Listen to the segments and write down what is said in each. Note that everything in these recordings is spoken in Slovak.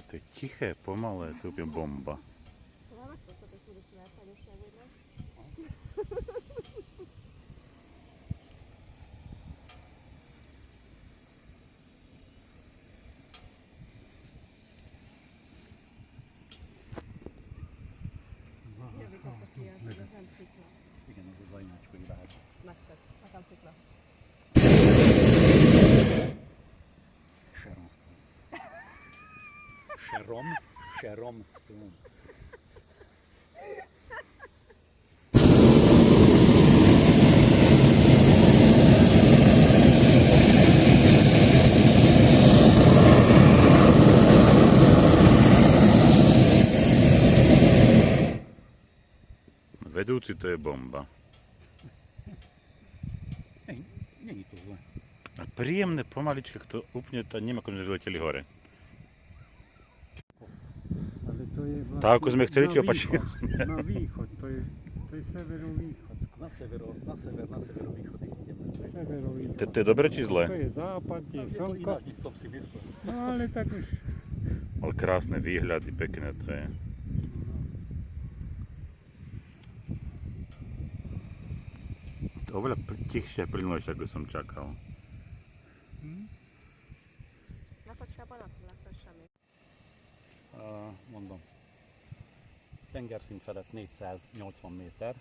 To je tiché, pomalé, to je úplne bomba. Igen, az a vajnacska világ. Megtett, nekem szikla. Sharon Stone. Vedúci to je bomba. Není to zle. A príjemné, pomalička, to úplne, to neviem, ako sme vyleteli hore. Ale to je vlastne Tak, ako sme chceli, či opačne? Na východ, to je severovýchod. Na severovýchod ideme. Severovýchod. To je dobre, či zle? To je západ, je Je to slnko. ináč, než som si myslel. No ale tak už. Ale krásne výhľady, pekné to je. To je oveľa tichšie a plynulejšie, ako som čakal. Napocskában akkor lesz semmi. Mondom, tengerszint felett 480 méter,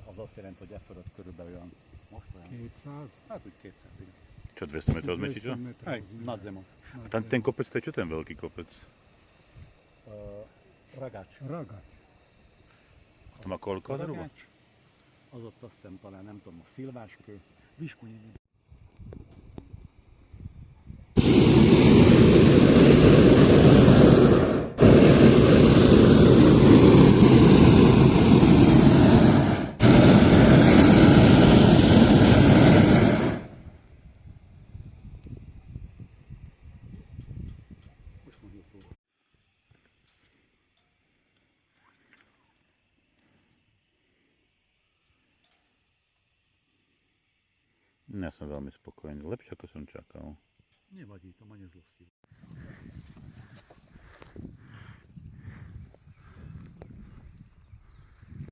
az azt jelenti, hogy e fölött körülbelül olyan, most olyan, 200. hát úgy 200, igen. Čo, 200 metrov sme, či čo? Hej, nad zemou. A tam ten kopec, to je čo ten veľký kopec? Ragács. Ragač. To má koľko zhruba? Ragács. Az ott azt hiszem talán, nem tudom, a szilváskő, Viskunyi. Ja som veľmi spokojný, lepšie ako som čakal. Nevadí, to ma nezlostí.